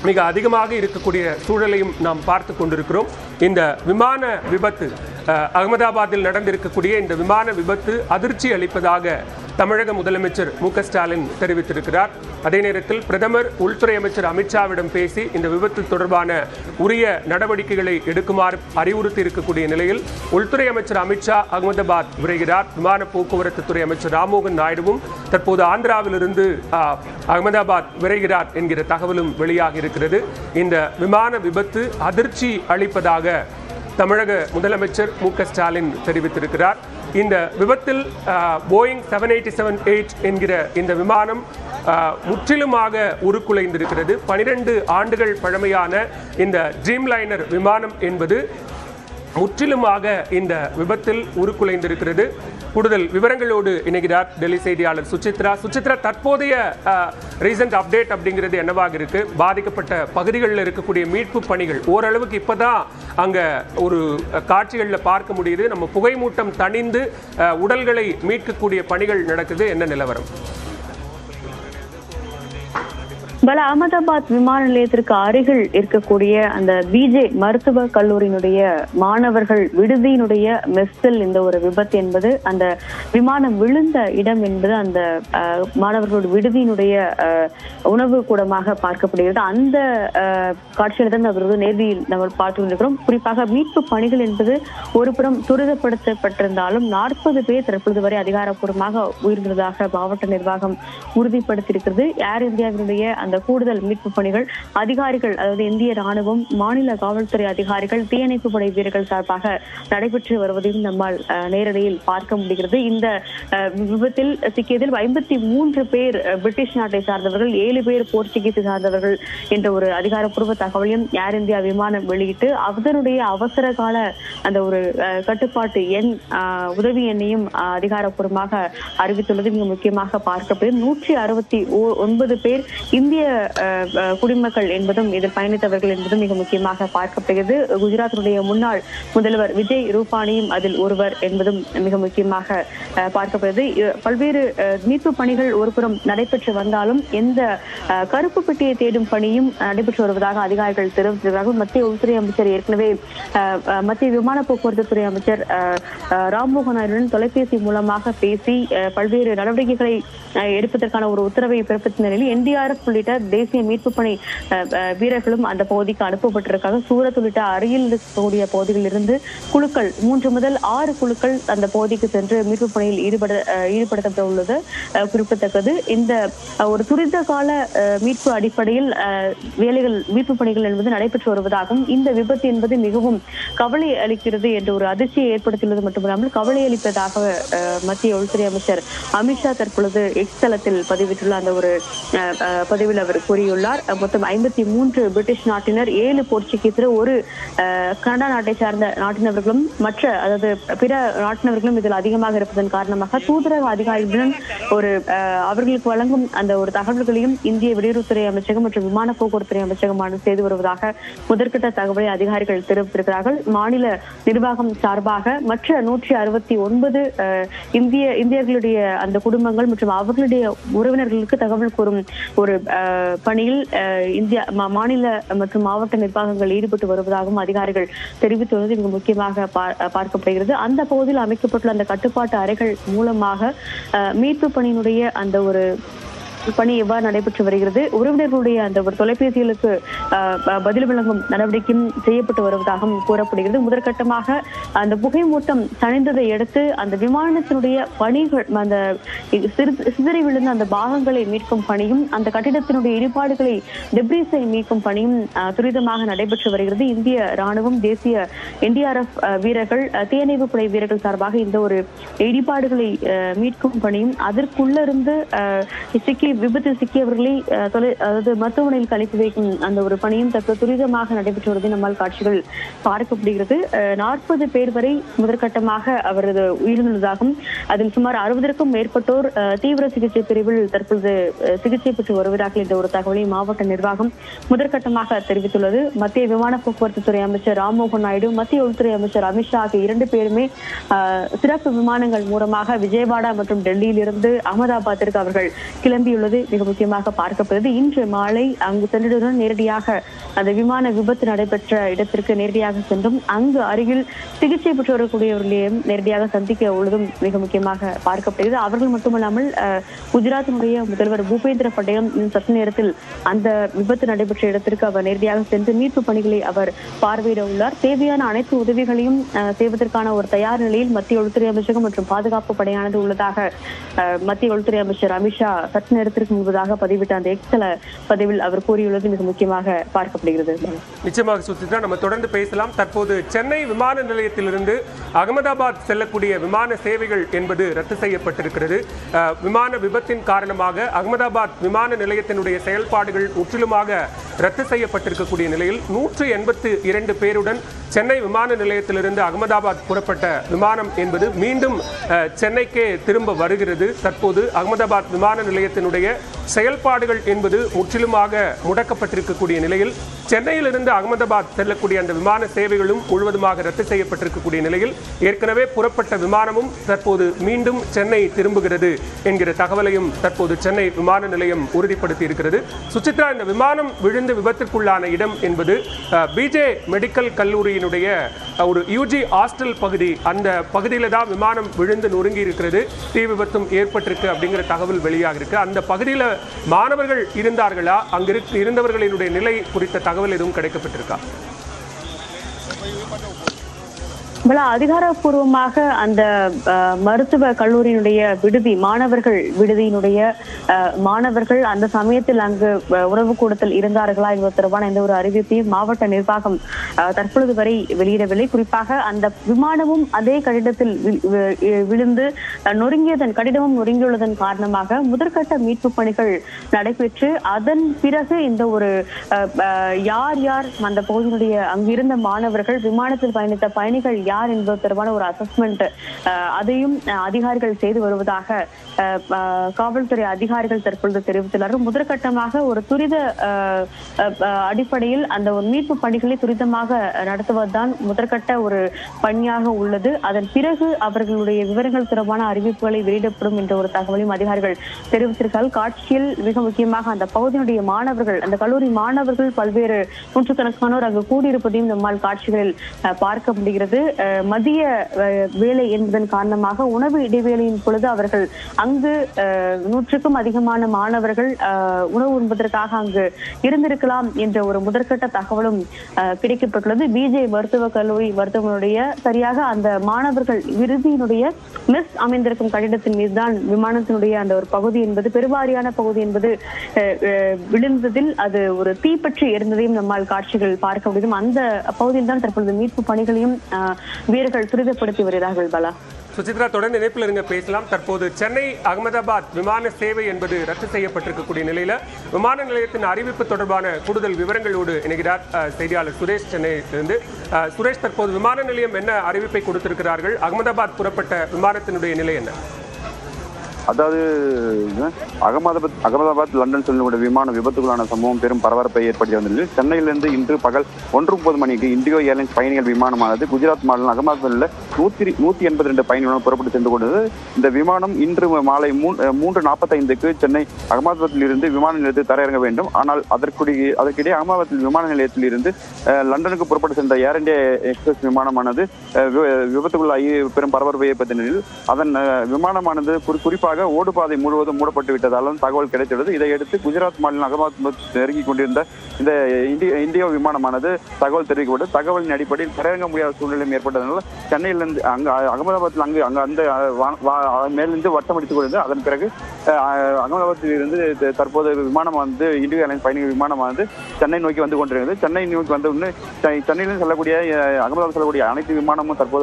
மிக அதிகமாக இருக்கக்கூடிய சூழலையும் நாம் பார்த்து கொண்டிருக்கிறோம். இந்த விமான விபத்து, அகமதாபாத்தில் நடந்திருக்கக்கூடிய இந்த விமான விபத்து அதிர்ச்சி அளிப்பதாக தமிழக முதலமைச்சர் மு.க. ஸ்டாலின் தெரிவித்திருக்கிறார். அதே நேரத்தில் பிரதமர் உள்துறை அமைச்சர் அமித்ஷாவிடம் பேசி இந்த விபத்து தொடர்பான உரிய நடவடிக்கைகளை எடுக்குமாறு அறிவுறுத்தி இருக்கக்கூடிய நிலையில் உள்துறை அமைச்சர் அமித்ஷா அகமதாபாத் விரைகிறார். விமான போக்குவரத்து துறை அமைச்சர் ராம்மோகன் நாயுடுவும் தற்போது ஆந்திராவிலிருந்து அகமதாபாத் விரைகிறார் என்கிற தகவலும் வெளியாகி இருக்கிறது. இந்த விமான விபத்து அதிர்ச்சி அளிப்பதாக தமிழக முதலமைச்சர் மு.க. ஸ்டாலின் தெரிவித்திருக்கிறார். இந்த விபத்தில் போயிங் 787-8 என்கிற இந்த விமானம் முற்றிலுமாக உருக்குலைந்திருக்கிறது. 12 ஆண்டுகள் பழமையான இந்த ட்ரீம்லைனர் விமானம் என்பது முற்றிலுமாக இந்த விபத்தில் உருக்குலைந்திருக்கிறது. கூடுதல் விவரங்களோடு இணைகிறார் டெல்லி செய்தியாளர் சுசித்ரா. சுசித்ரா, தற்போதைய ரீசன்ட் அப்டேட் அப்படிங்கிறது என்னவாக இருக்கு? பாதிக்கப்பட்ட பகுதிகளில் இருக்கக்கூடிய மீட்பு பணிகள் ஓரளவுக்கு இப்பதான் அங்க ஒரு காட்சிகளில் பார்க்க முடியுது. நம்ம புகைமூட்டம் தணிந்து உடல்களை மீட்கக்கூடிய பணிகள் நடக்குது. என்ன நிலவரம்? அகமதாபாத் விமான நிலையத்திற்கு அருகில் இருக்கக்கூடிய அந்த பிஜே மருத்துவக் கல்லூரியினுடைய மாணவர்கள் விடுதியினுடைய மெஸ்ஸில் இந்த ஒரு விபத்து என்பது, அந்த விமானம் விழுந்த இடம் என்பது அந்த மாணவர்களோட விடுதியினுடைய உணவு கூடமாக பார்க்கப்படுகிறது. அந்த காட்சியில் தான் அவர்கள் நேர்வியில் நம்ம பார்த்து கொண்டிருக்கிறோம். குறிப்பாக மீட்பு பணிகள் என்பது ஒருபுறம் துரிதப்படுத்தப்பட்டிருந்தாலும் 40 பேர் தற்பொழுது வரை அதிகாரப்பூர்வமாக உயிரிழந்ததாக மாவட்ட நிர்வாகம் உறுதிப்படுத்தியிருக்கிறது. ஏர் இந்தியாவினுடைய அந்த கூடுதல் மீட்பு பணிகள் அதிகாரிகள், அதாவது இந்திய ராணுவம், மாநில காவல்துறை அதிகாரிகள், தீயணைப்பு படை வீரர்கள் சார்பாக நடைபெற்று வருவதையும் நம்மால் நேரடியில் பார்க்க முடிகிறது. இந்த விபத்தில் சிக்கியதில் 53 பேர் பிரிட்டிஷ் நாட்டை சார்ந்தவர்கள், 7 பேர் போர்ச்சுகீஸை சார்ந்தவர்கள் என்ற ஒரு அதிகாரப்பூர்வ தகவலையும் ஏர் இந்தியா விமானம் வெளியிட்டு அதனுடைய அவசர கால அந்த ஒரு கட்டுப்பாட்டு எண், உதவி எண்ணையும் அதிகாரப்பூர்வமாக அறிவித்துள்ளது மிக முக்கியமாக பார்க்கப்படுகிறது. 169 பேர் இந்திய குடிமக்கள் என்பதும் இதில் பயணித்தவர்கள் என்பதும் மிக முக்கியமாக பார்க்கப்படுகிறது. குஜராத்தினுடைய முன்னாள் முதல்வர் விஜய் ரூபானியும் அதில் ஒருவர் என்பதும் மிக முக்கியமாக பார்க்கப்படுகிறது. பல்வேறு மீட்பு பணிகள் ஒருபுறம் நடைபெற்று வந்தாலும் எந்த கருப்பு பெட்டியை தேடும் பணியும் நடைபெற்று வருவதாக அதிகாரிகள் தெரிவித்திருக்கிறார்கள். மத்திய உள்துறை அமைச்சர் ஏற்கனவே மத்திய விமான போக்குவரத்து துறை அமைச்சர் ராம்மோகன் நாயுடன் தொலைபேசி மூலமாக பேசி பல்வேறு நடவடிக்கைகளை எடுப்பதற்கான ஒரு உத்தரவை பிறப்பித்த நிலையில் NDRF உள்ளிட்ட தேசிய மீட்பு பணி வீரர்களும் அந்த பகுதிக்கு அனுப்பப்பட்டிருக்காங்க. சூரத் உள்ளிட்ட அருகில் இருக்கக்கூடிய பகுதிகளில் இருந்து குழுக்கள் 3 முதல் 6 குழுக்கள் அந்த பகுதிக்கு சென்று மீட்பு பணியில் ஈடுபடுத்த உள்ளது குறிப்பிடத்தக்கது. இந்த ஒரு துரித கால மீட்பு அடிப்படையில் மீட்பு பணிகள் என்பது நடைபெற்று வருவதாகவும் இந்த விபத்து என்பது மிகவும் கவலை அளிக்கிறது என்ற ஒரு அதிர்ச்சியை ஏற்படுத்தியுள்ளது மட்டுமில்லாமல் கவலை அளிப்பதாக மத்திய உள்துறை அமைச்சர் அமித்ஷா தற்பொழுது எக்ஸ் தளத்தில் பதிவிட்டுள்ள அந்த ஒரு பதிவில் அவர் கூறியுள்ளார். மொத்தம் 53 பிரிட்டிஷ் நாட்டினர், 7 போர்ச்சுகீசர், 1 கனடா நாட்டை சார்ந்த நாட்டினவர்களும் மற்ற அதாவது பிற நாட்டினவர்களும் இதில் அதிகமாக இருப்பதன் காரணமாக தூதரக அதிகாரிகளுடன் ஒரு அவர்களுக்கு வழங்கும் அந்த ஒரு தகவல்களையும் இந்திய வெளியுறவுத்துறை அமைச்சகம் மற்றும் விமான போக்குவரத்துறை அமைச்சகமானது செய்து வருவதாக முதற்கட்ட தகவலை அதிகாரிகள் தெரிவித்திருக்கிறார்கள். மாநில நிர்வாகம் சார்பாக மற்ற 169 இந்தியர்களுடைய அந்த குடும்பங்கள் மற்றும் அவர்களுடைய உறவினர்களுக்கு தகவல் கூறும் ஒரு பணியில் இந்திய மாநில மற்றும் மாவட்ட நிர்வாகங்கள் ஈடுபட்டு வருவதாகவும் அதிகாரிகள் தெரிவித்துள்ளது மிக முக்கியமாக பார்க்கப்படுகிறது. அந்த பகுதியில் அமைக்கப்பட்டுள்ள அந்த கட்டுப்பாட்டு அறைகள் மூலமாக மீட்பு பணியினுடைய அந்த ஒரு பணி எவ்வாறு நடைபெற்று வருகிறது, உறவினர்களுடைய அந்த ஒரு தொலைபேசிகளுக்கு பதில் வழங்கும் நடவடிக்கையும் செய்யப்பட்டு வருவதாகவும் கூறப்படுகிறது. முதற்கட்டமாக அந்த புகைமூட்டம் தணிந்ததை அடுத்து அந்த விமானத்தினுடைய பணிகள், அந்த சிதறி விழுந்த அந்த பாகங்களை மீட்கும் பணியும் அந்த கட்டிடத்தினுடைய இடிபாடுகளை டெப்ரீஸை மீட்கும் பணியும் துரிதமாக நடைபெற்று வருகிறது. இந்திய ராணுவம், தேசிய NDRF வீரர்கள், தீயணைப்பு படை வீரர்கள் சார்பாக இந்த ஒரு இடிபாடுகளை மீட்கும் பணியும் அதற்குள்ளிருந்து விபத்தில் சிக்கியவர்களை அதாவது மருத்துவமனையில் அனுப்பி வைக்கும் அந்த ஒரு பணியும் தற்போது துரிதமாக நடைபெற்று வருவதை நம்மால் காட்சிகள் பார்க்கப்படுகிறது. 40 பேர் வரை முதற்கட்டமாக அவரது உயிரிழந்ததாகவும் அதில் சுமார் 60க்கும் மேற்பட்டோர் தீவிர சிகிச்சை பிரிவில் தற்பொழுது சிகிச்சை பெற்று வருவதாக என்ற ஒரு தகவலை மாவட்ட நிர்வாகம் முதற்கட்டமாக தெரிவித்துள்ளது. மத்திய விமான போக்குவரத்து துறை அமைச்சர் ராம்மோகன் நாயுடு, மத்திய உள்துறை அமைச்சர் அமித்ஷா ஆகிய 2 பேருமே சிறப்பு விமானங்கள் மூலமாக விஜயவாடா மற்றும் டெல்லியில் இருந்து அகமதாபாத்திற்கு அவர்கள் கிளம்பியுள்ள உள்ளது மிக முக்கியமாக பார்க்கப்படுது. இன்று மாலை அங்கு சென்றதுடன் நேரடியாக அந்த விமான விபத்து நடைபெற்ற இடத்திற்கு நேரடியாக சென்றும் அங்கு அருகில் சிகிச்சை பெற்று வரக்கூடியவர்களையும் நேரடியாக சந்திக்க உள்ளதும் மிக முக்கியமாக பார்க்கப்படுகிறது. அவர்கள் மட்டுமல்லாமல் குஜராத்தினுடைய முதல்வர் பூபேந்திர பட்டேலும் சற்று நேரத்தில் அந்த விபத்து நடைபெற்ற இடத்திற்கு அவர் நேரடியாக சென்று மீட்பு பணிகளை அவர் பார்வையிட உள்ளார். தேவையான அனைத்து உதவிகளையும் செய்வதற்கான ஒரு தயார் நிலையில் மத்திய உள்துறை அமைச்சகம் மற்றும் பாதுகாப்பு படையானது உள்ளதாக மத்திய உள்துறை அமைச்சர் அமித்ஷா சற்று நேரத்திற்கு முன்பதாக பதிவிட்ட அந்த எக்ஸல பதிவில் அவர் கூறியுள்ளது மிக முக்கியமாக பார்க்கப்படுகிறது. நிச்சயமாக சுசித்ரா, நம்ம தொடர்ந்து பேசலாம். தற்போது சென்னை விமான நிலையத்திலிருந்து அகமதாபாத் செல்லக்கூடிய விமான சேவைகள் என்பது ரத்து செய்யப்பட்டிருக்கிறது. விமான விபத்தின் காரணமாக அகமதாபாத் விமான நிலையத்தினுடைய செயல்பாடுகள் முற்றிலுமாக ரத்து செய்யப்பட்டிருக்கக்கூடிய நிலையில் 182 பேருடன் சென்னை விமான நிலையத்திலிருந்து அகமதாபாத் புறப்பட்ட விமானம் என்பது மீண்டும் சென்னைக்கே திரும்ப வருகிறது. தற்போது அகமதாபாத் விமான நிலையத்தினுடைய செயல்பாடுகள் என்பது முற்றிலுமாக முடக்கப்பட்டிருக்கக்கூடிய நிலையில் சென்னையிலிருந்து அகமதாபாத் செல்லக்கூடிய அந்த விமான சேவைகளும் முழுவதுமாக ரத்து செய்யப்பட்டிருக்கக்கூடிய நிலையில் ஏற்கனவே புறப்பட்ட விமானமும் தற்போது மீண்டும் சென்னை திரும்புகிறது என்கிற தகவலையும் தற்போது சென்னை விமான நிலையம் உறுதிப்படுத்தி இருக்கிறது. சுசித்ரா, இந்த விமானம் விழுந்து விபத்திற்குள்ளான இடம் என்பது பிஜே மெடிக்கல் கல்லூரியினுடைய ஒரு யூஜி ஹாஸ்டல் பகுதி. அந்த பகுதியில் தான் விமானம் விழுந்து நொறுங்கி இருக்கிறது, தீ விபத்தும் ஏற்பட்டிருக்கு அப்படிங்கிற தகவல் வெளியாக இருக்கு. அந்த பகுதியில் மாணவர்கள் இருந்தார்களா? அங்கு இருந்தவர்களினுடைய நிலை குறித்த தகவல் எதுவும் கிடைக்கப்பட்டிருக்கா? அதிகாரப்பூர்வமாக அந்த மருத்துவ கல்லூரியினுடைய மாணவர்கள் விடுதியினுடைய மாணவர்கள் அந்த சமயத்தில் அங்கு உணவு கூடத்தில் இருந்தார்களா என்பது தொடர்பான எந்த ஒரு அறிவிப்பையும் மாவட்ட நிர்வாகம் தற்பொழுது வரை வெளியிடவில்லை. குறிப்பாக அந்த விமானமும் அதே கட்டிடத்தில் விழுந்து கட்டிடமும் நொறுங்கியுள்ளதன் காரணமாக முதற்கட்ட மீட்பு பணிகள் நடைபெற்று அதன் பிறகு இந்த ஒரு யார் யார் அந்த பகுதியினுடைய அங்கிருந்த மாணவர்கள் விமானத்தில் பயணித்த பயணிகள் யார் என்பது தொடர்பான ஒரு அசஸ்மெண்ட் அதையும் அதிகாரிகள் செய்து வருவதாக காவல்துறை அதிகாரிகள் தற்பொழுது தெரிவித்துள்ளார்கள். முதற்கட்டமாக ஒரு துரித அடிப்படையில் அந்த ஒரு மீட்பு பணிகளை துரிதமாக நடத்துவதுதான் முதற்கட்ட ஒரு பணியாக உள்ளது. அதன் பிறகு அவர்களுடைய விவரங்கள் தொடர்பான அறிவிப்புகளை வெளியிடப்படும் என்ற ஒரு தகவலையும் அதிகாரிகள் தெரிவித்திருக்கிறார்கள். காட்சியில் மிக முக்கியமாக அந்த பகுதியினுடைய மாணவர்கள், அந்த கல்லூரி மாணவர்கள் பல்வேறு நூற்றுக்கணக்கானோர் அங்கு கூடியிருப்பதையும் நம்மால் காட்சிகளில் பார்க்க முடிகிறது. மதிய வேலை என்பதன் காரணமாக உணவு இடைவேளையின் பொழுது அவர்கள் அங்கு 100க்கும் அதிகமான மாணவர்கள் உணவு உண்பதற்காக அங்கு இருந்திருக்கலாம் என்ற ஒரு முதற்கட்ட தகவலும் கிடைக்கப்பட்டுள்ளது. பிஜே மருத்துவக் கல்லூரி மருத்துவமனையுடைய சரியாக அந்த மாணவர்கள் விடுதியினுடைய மிஸ் அமைந்திருக்கும் கட்டிடத்தின் மீதுதான் விமானத்தினுடைய அந்த ஒரு பகுதி என்பது பெருவாரியான பகுதி என்பது விழுந்ததில் அது ஒரு தீப்பற்றி எரிந்ததையும் நம்மால் காட்சிகள் பார்க்க முடியும். அந்த பகுதியில் தான் தற்பொழுது மீட்பு பணிகளையும் வீரர்கள் துரிதப்படுத்தி வருகிறார்கள். பலா, சுசித்ரா, தொடர்ந்து இணைப்பில் இருங்க, பேசலாம். தற்போது சென்னை அகமதாபாத் விமான சேவை என்பது ரத்து செய்யப்பட்டிருக்கக்கூடிய நிலையில விமான நிலையத்தின் அறிவிப்பு தொடர்பான கூடுதல் விவரங்களோடு இணைகிறார் செய்தியாளர் சுரேஷ் சென்னையிலிருந்து. சுரேஷ், தற்போது விமான நிலையம் என்ன அறிவிப்பை கொடுத்திருக்கிறார்கள்? அகமதாபாத் புறப்பட்ட விமானத்தினுடைய நிலை என்ன? அதாவது அகமதாபாத் லண்டன் செல்லக்கூடிய விமான விபத்துக்குள்ளான சம்பவம் பெரும் பரபரப்பை ஏற்படுத்தி வந்த நிலையில் சென்னையிலிருந்து இன்று பகல் 1:30 மணிக்கு இண்டிகோ ஏர்லைன்ஸ் பயணிகள் விமானமானது குஜராத் மாநிலம் அகமதாபாத்தில் 182 பயணிகளுடன் புறப்பட்டு சென்று கொண்டது. இந்த விமானம் இன்று மாலை 3:45க்கு சென்னை அகமதாபாத்தில் இருந்து விமான நிலையத்தில் தரையிறங்க வேண்டும். ஆனால் அதற்கிடையே அகமதாபாத் விமான நிலையத்தில் இருந்து லண்டனுக்கு புறப்பட்டு சென்ற ஏர் இந்தியா எக்ஸ்பிரஸ் விமானமானது விபத்துக்குள்ளாகி பெரும் பரபரப்பை ஏற்பட்ட நிலையில் அதன் விமானமானது குறிப்பாக ஓடுபாதை முழுவதும் மூடப்பட்டு விட்டதாலும் தகவல் கிடைத்துள்ளது. இதையடுத்து குஜராத் மாநிலம் அகமதாபாத் நெருங்கிக் கொண்டிருந்த இந்த இந்தியோ விமானமானது தகவல் தெரிவிக்கப்பட்டு தகவலின் அடிப்படையில் தரையிறங்க முடியாத சூழ்நிலையும் ஏற்பட்டதனால சென்னையிலிருந்து அகமதாபாத்தில் அந்த மேலிருந்து வட்டம் அடித்துக் கொண்டிருந்தது. அதன் பிறகு அகமதாபாத்தில் இருந்து தற்போது விமானமானது இண்டிகோ ஏர்லைன்ஸ் பயணிகள் விமானமானது சென்னை நோக்கி வந்து கொண்டிருக்கிறது. சென்னை நோக்கி வந்த உடனே சென்னையிலிருந்து செல்லக்கூடிய அகமதாபாத் செல்லக்கூடிய அனைத்து விமானமும் தற்போது